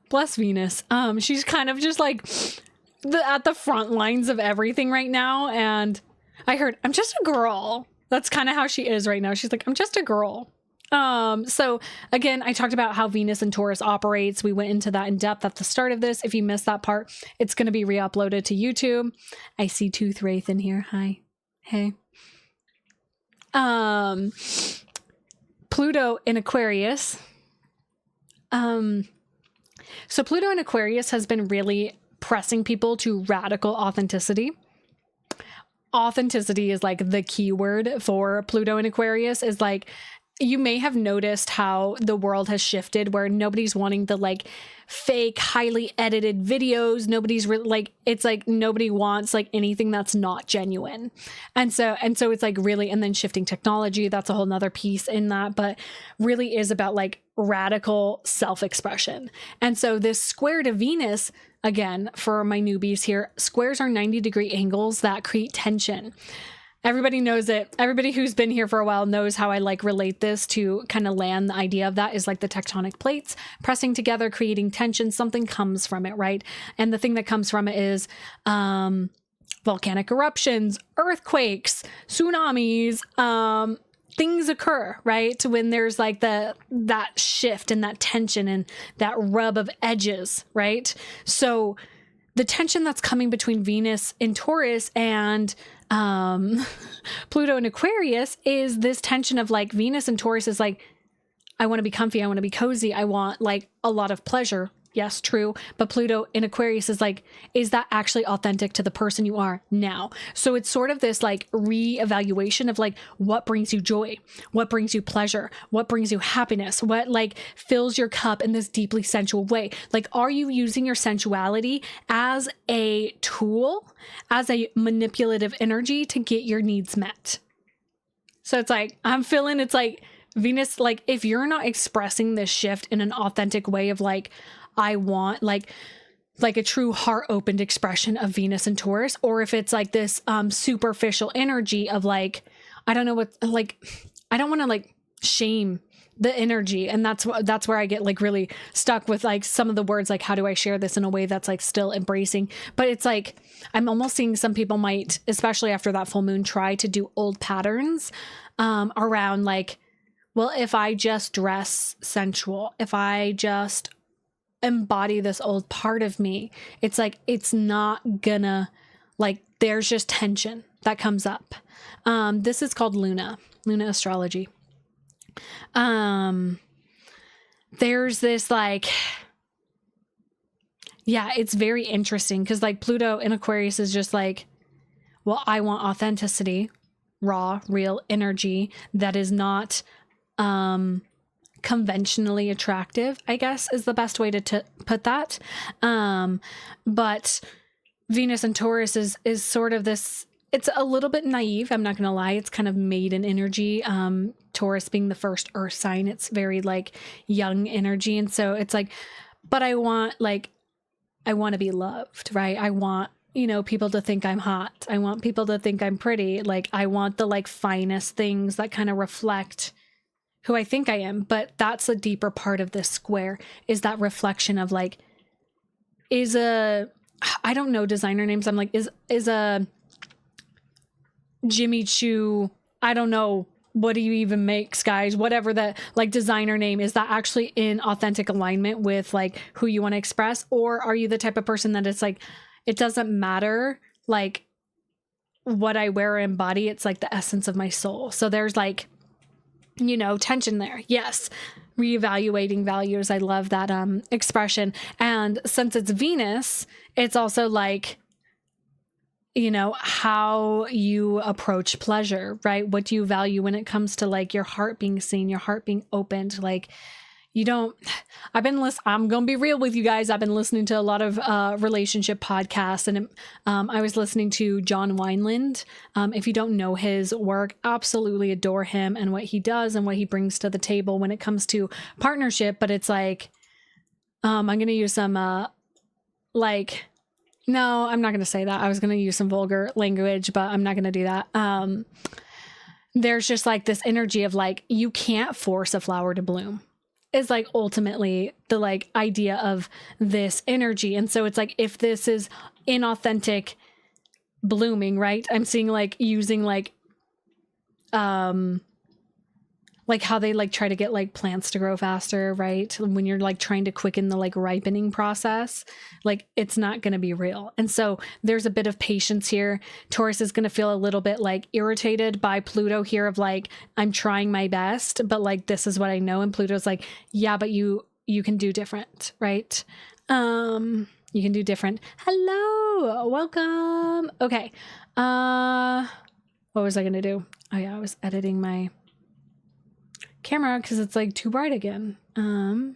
[SPEAKER 1] Bless Venus. She's kind of just like at the front lines of everything right now. And I heard, I'm just a girl. That's kind of how she is right now. She's like, I'm just a girl. So again, I talked about how Venus and Taurus operates. We went into that in depth at the start of this. If you missed that part, it's going to be re-uploaded to YouTube. I see Tooth Wraith in here. Hi. Hey. Pluto in Aquarius. So Pluto in Aquarius has been really pressing people to radical authenticity. Authenticity is like the key word for Pluto in Aquarius. Is like, you may have noticed how the world has shifted where nobody's wanting the like fake, highly edited videos. Nobody's like, it's like nobody wants like anything that's not genuine. And so it's like really, and then shifting technology, that's a whole nother piece in that, but really is about like radical self-expression. And so this square to Venus, again, for my newbies here, squares are 90-degree angles that create tension. Everybody knows it. Everybody who's been here for a while knows how I like relate this to kind of land. The idea of that is like the tectonic plates pressing together, creating tension. Something comes from it, right? And the thing that comes from it is volcanic eruptions, earthquakes, tsunamis, things occur, right? When there's like that shift and that tension and that rub of edges, right? So the tension that's coming between Venus in Taurus and Pluto in Aquarius is this tension of like Venus and Taurus is like, I want to be comfy. I want to be cozy. I want like a lot of pleasure. Yes, true. But Pluto in Aquarius is like, is that actually authentic to the person you are now? So it's sort of this like re-evaluation of like, what brings you joy? What brings you pleasure? What brings you happiness? What like fills your cup in this deeply sensual way? Like, are you using your sensuality as a tool, as a manipulative energy to get your needs met? So it's like, I'm feeling it's like Venus, like if you're not expressing this shift in an authentic way of like, I want like a true heart opened expression of Venus and Taurus, or if it's like this superficial energy of like, I don't know what, like, I don't want to like shame the energy. And that's where I get like really stuck with like some of the words, like, how do I share this in a way that's like still embracing? But it's like, I'm almost seeing some people might, especially after that full moon, try to do old patterns around like, well, if I just dress sensual, if I just embody this old part of me, it's like, it's not gonna, like, there's just tension that comes up. This is called Luna astrology. There's this like, yeah, it's very interesting because like Pluto in Aquarius is just like, well, I want authenticity, raw, real energy that is not, conventionally attractive, I guess is the best way to put that. But Venus and Taurus is sort of this, it's a little bit naive. I'm not going to lie. It's kind of maiden energy. Taurus being the first earth sign, it's very like young energy. And so it's like, but I want to be loved, right? I want, people to think I'm hot. I want people to think I'm pretty. Like I want the like finest things that kind of reflect who I think I am. But that's a deeper part of this square, is that reflection of like, I don't know designer names. I'm like, is a Jimmy Choo, I don't know what do you even make, guys? Whatever the like designer name is, that actually in authentic alignment with like who you want to express? Or are you the type of person that it's like, it doesn't matter like what I wear or embody, it's like the essence of my soul. So there's like, you know, tension there. Yes. Reevaluating values. I love that expression. And since it's Venus, it's also like, you know, how you approach pleasure, right? What do you value when it comes to like your heart being seen, your heart being opened? Like, you don't, I'm going to be real with you guys. I've been listening to a lot of relationship podcasts, and I was listening to John Wineland. If you don't know his work, absolutely adore him and what he does and what he brings to the table when it comes to partnership. But it's like, I'm going to use some, no, I'm not going to say that. I was going to use some vulgar language, but I'm not going to do that. There's just like this energy of like, you can't force a flower to bloom. Is like ultimately the like idea of this energy. And so it's like, if this is inauthentic blooming, right? I'm seeing like using like how they like try to get like plants to grow faster, right? When you're like trying to quicken the like ripening process, like it's not going to be real. And so there's a bit of patience here. Taurus is going to feel a little bit like irritated by Pluto here of like, I'm trying my best, but like, this is what I know. And Pluto's like, yeah, but you can do different, right? You can do different. Hello, welcome. Okay. What was I going to do? Oh yeah, I was editing my camera because it's like too bright again. Now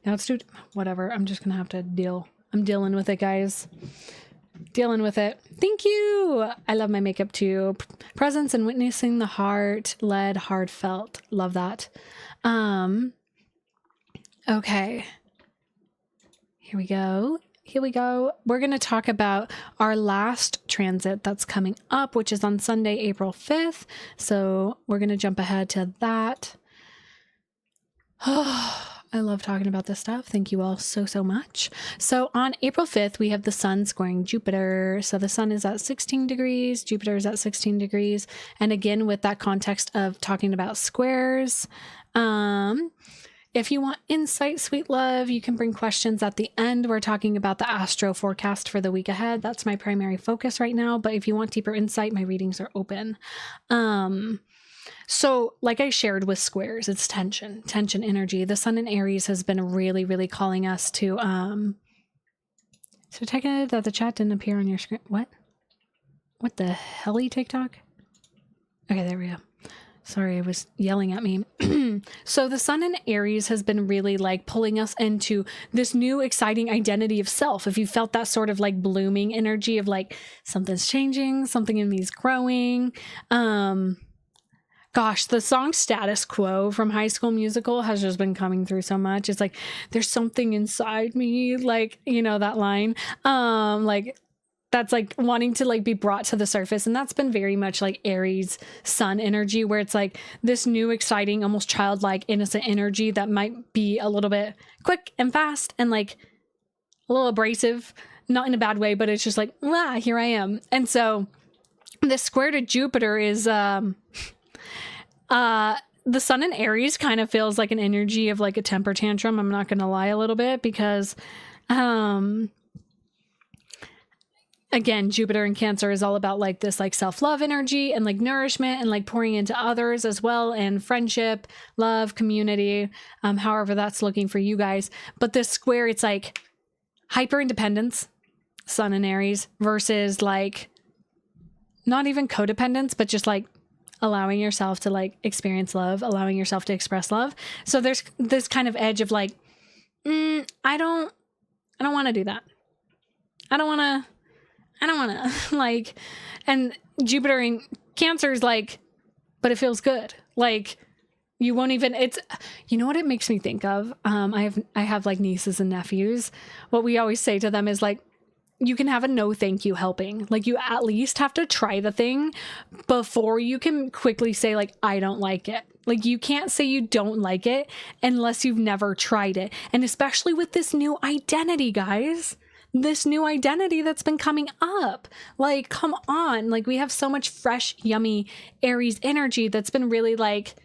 [SPEAKER 1] it's too, whatever. I'm just gonna have to deal. I'm dealing with it, guys. Dealing with it. Thank you. I love my makeup too. Presence and witnessing the heart led, heartfelt. Love that. Okay. Here we go. Here we go. We're going to talk about our last transit that's coming up, which is on Sunday, April 5th. So we're going to jump ahead to that. Oh, I love talking about this stuff. Thank you all so, so much. So on April 5th, we have the sun squaring Jupiter. So the sun is at 16 degrees. Jupiter is at 16 degrees. And again, with that context of talking about squares, if you want insight, sweet love, you can bring questions at the end. We're talking about the astro forecast for the week ahead. That's my primary focus right now. But if you want deeper insight, my readings are open. So like I shared with squares, it's tension energy. The sun in Aries has been really, really calling us to, so take it that the chat didn't appear on your screen. What the helly TikTok? Okay, there we go. Sorry, it was yelling at me. So the sun in Aries has been really like pulling us into this new exciting identity of self. If you felt that sort of like blooming energy of like something's changing, something in me is growing. Gosh, the song Status Quo from High School Musical has just been coming through so much. It's like, there's something inside me, like, you know, that line, like that's like wanting to like be brought to the surface. And that's been very much like Aries sun energy, where it's like this new, exciting, almost childlike, innocent energy that might be a little bit quick and fast and like a little abrasive, not in a bad way, but it's just like, ah, here I am. And so this square to Jupiter is, the sun in Aries kind of feels like an energy of like a temper tantrum. I'm not going to lie a little bit because, again, Jupiter in Cancer is all about like this like self-love energy and like nourishment and like pouring into others as well, and friendship, love, community, however that's looking for you guys. But this square, it's like hyper independence, sun in Aries, versus like not even codependence, but just like allowing yourself to like experience love, allowing yourself to express love. So there's this kind of edge of like, I don't want to do that. I don't want to like, and Jupiter in Cancer is like, but it feels good. Like you won't even, it's, you know what it makes me think of? I have like nieces and nephews. What we always say to them is like, you can have a no thank you helping. Like you at least have to try the thing before you can quickly say like, I don't like it. Like you can't say you don't like it unless you've never tried it. And especially with this new identity, guys, this new identity that's been coming up. Like, come on. Like, we have so much fresh, yummy Aries energy that's been really like,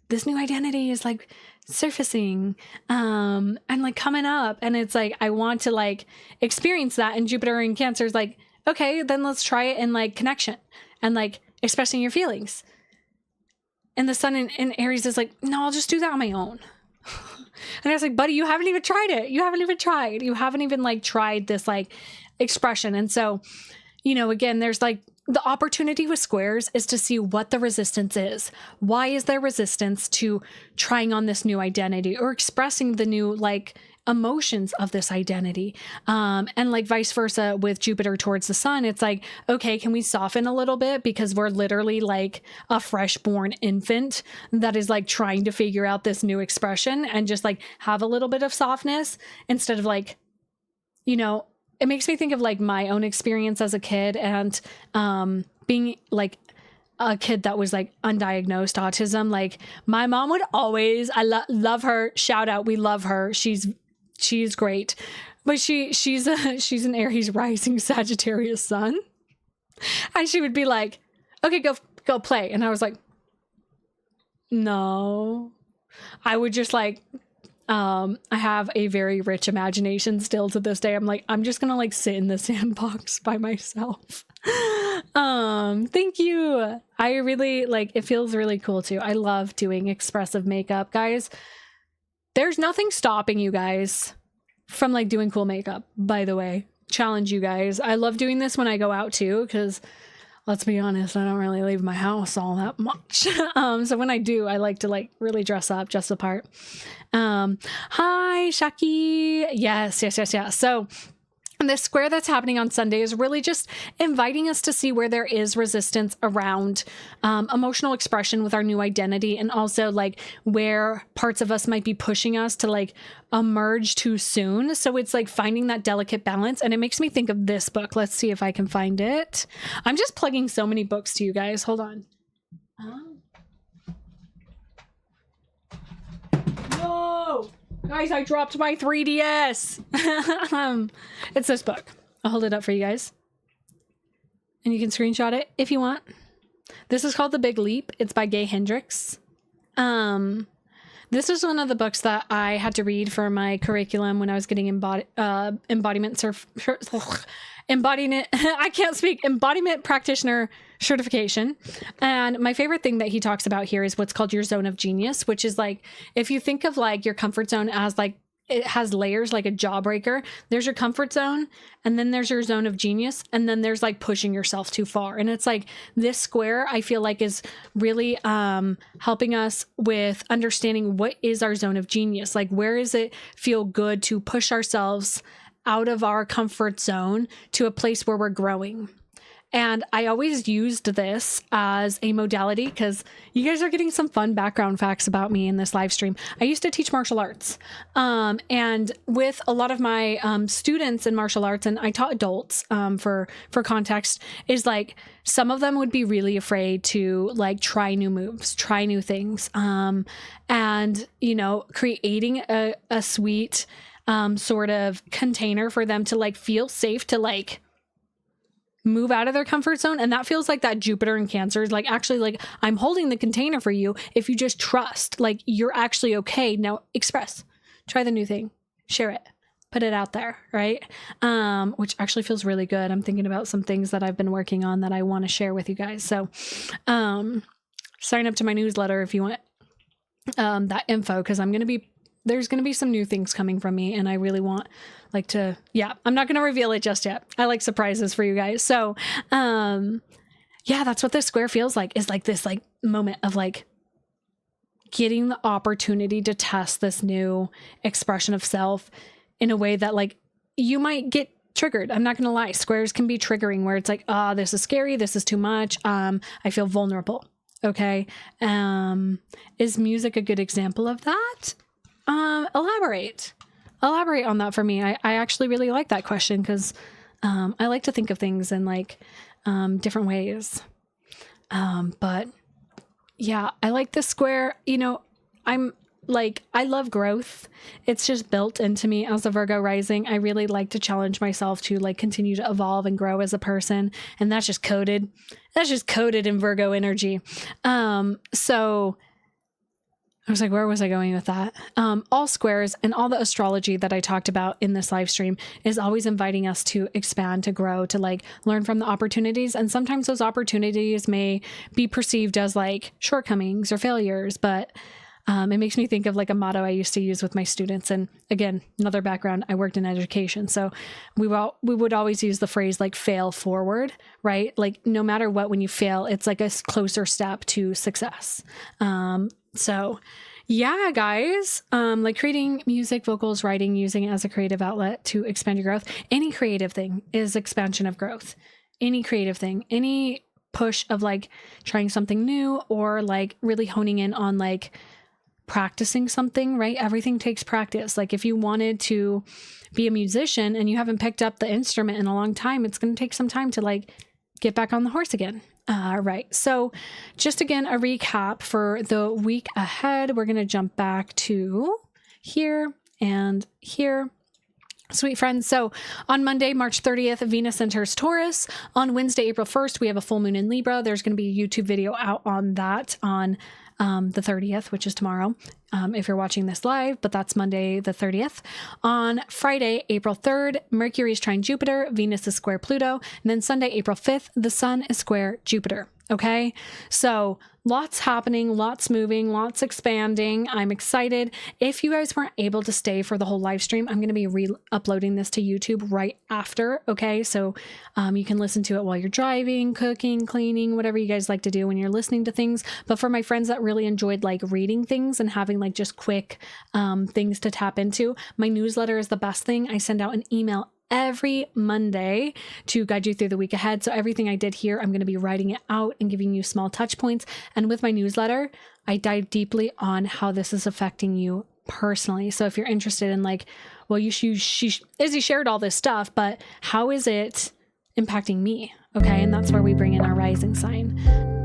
[SPEAKER 1] this new identity is like surfacing and like coming up. And it's like, I want to like experience that. And Jupiter in Cancer is like, okay, then let's try it in like connection and like expressing your feelings. And the sun in Aries is like, no, I'll just do that on my own. And I was like, buddy, you haven't even tried it. You haven't even tried. You haven't even like tried this like expression. And so, you know, again, there's like the opportunity with squares is to see what the resistance is. Why is there resistance to trying on this new identity or expressing the new like emotions of this identity? And like vice versa with Jupiter towards the sun, it's like, okay, can we soften a little bit? Because we're literally like a fresh born infant that is like trying to figure out this new expression and just like have a little bit of softness instead of like, you know, it makes me think of like my own experience as a kid and being like a kid that was like undiagnosed autism. Like my mom would always, love her, shout out, we love her. She's great, but she's an Aries rising Sagittarius sun, and she would be like, okay, go play. And I was like, no. I would just like, I have a very rich imagination still to this day. I'm like, I'm just gonna like sit in the sandbox by myself. Thank you. I really like, it feels really cool too. I love doing expressive makeup, guys. There's nothing stopping you guys from like doing cool makeup, by the way. Challenge you guys. I love doing this when I go out too, because let's be honest, I don't really leave my house all that much. So when I do, I like to like really dress up, dress the part. Hi, Shaki. Yes. So this square that's happening on Sunday is really just inviting us to see where there is resistance around emotional expression with our new identity, and also like where parts of us might be pushing us to like emerge too soon. So it's like finding that delicate balance. And it makes me think of this book. Let's see if I can find it. I'm just plugging so many books to you guys. Hold on. No! Guys, I dropped my 3DS. It's this book. I'll hold it up for you guys. And you can screenshot it if you want. This is called The Big Leap. It's by Gay Hendricks. This is one of the books that I had to read for my curriculum when I was getting embodiment practitioner certification. And my favorite thing that he talks about here is what's called your zone of genius, which is like, if you think of like your comfort zone as like, it has layers like a jawbreaker. There's your comfort zone, and then there's your zone of genius, and then there's like pushing yourself too far. And it's like this square, I feel like, is really helping us with understanding what is our zone of genius. Like, where does it feel good to push ourselves out of our comfort zone to a place where we're growing? And I always used this as a modality because you guys are getting some fun background facts about me in this live stream. I used to teach martial arts. And with a lot of my students in martial arts, and I taught adults for context, is like some of them would be really afraid to like try new moves, try new things. And, you know, creating a sweet sort of container for them to like feel safe to like move out of their comfort zone. And that feels like that Jupiter in Cancer is like, actually, like, I'm holding the container for you. If you just trust, like, you're actually okay. Now express, try the new thing, share it, put it out there. Right. Which actually feels really good. I'm thinking about some things that I've been working on that I want to share with you guys. So, sign up to my newsletter if you want, that info. 'Cause there's going to be some new things coming from me, and I really want like to, I'm not going to reveal it just yet. I like surprises for you guys. So, that's what this square feels like, is like this like moment of like getting the opportunity to test this new expression of self in a way that like you might get triggered. I'm not going to lie. Squares can be triggering where it's like, this is scary. This is too much. I feel vulnerable. Okay. Is music a good example of that? Elaborate on that for me. I actually really like that question because I like to think of things in like different ways. But yeah, I like this square. You know, I'm like, I love growth. It's just built into me as a Virgo rising. I really like to challenge myself to like continue to evolve and grow as a person. And that's just coded. That's just coded in Virgo energy. So I was like, where was I going with that? All squares and all the astrology that I talked about in this live stream is always inviting us to expand, to grow, to like learn from the opportunities. And sometimes those opportunities may be perceived as like shortcomings or failures, but it makes me think of like a motto I used to use with my students. And again, another background, I worked in education. So we would always use the phrase like fail forward, right? Like no matter what, when you fail, it's like a closer step to success. So yeah, guys, like creating music, vocals, writing, using it as a creative outlet to expand your growth. Any creative thing is expansion of growth. Any creative thing, any push of like trying something new or like really honing in on like practicing something, right? Everything takes practice. Like if you wanted to be a musician and you haven't picked up the instrument in a long time, it's going to take some time to like get back on the horse again. Right. So just again, a recap for the week ahead. We're going to jump back to here and here. Sweet friends. So on Monday, March 30th, Venus enters Taurus. On Wednesday, April 1st, we have a full moon in Libra. There's going to be a YouTube video out on that on the 30th, which is tomorrow, if you're watching this live, but that's Monday the 30th. On Friday, April 3rd, Mercury is trine Jupiter, Venus is square Pluto, and then Sunday, April 5th, the Sun is square Jupiter. Okay, so lots happening, lots moving, lots expanding. I'm excited. If you guys weren't able to stay for the whole live stream, I'm going to be re-uploading this to YouTube right after. Okay, so you can listen to it while you're driving, cooking, cleaning, whatever you guys like to do when you're listening to things. But for my friends that really enjoyed like reading things and having like just quick things to tap into, my newsletter is the best thing. I send out an email every Monday to guide you through the week ahead. So everything I did here, I'm going to be writing it out and giving you small touch points. And with my newsletter, I dive deeply on how this is affecting you personally. So if you're interested in like, well, Izzy shared all this stuff, but how is it impacting me? Okay. And that's where we bring in our rising sign.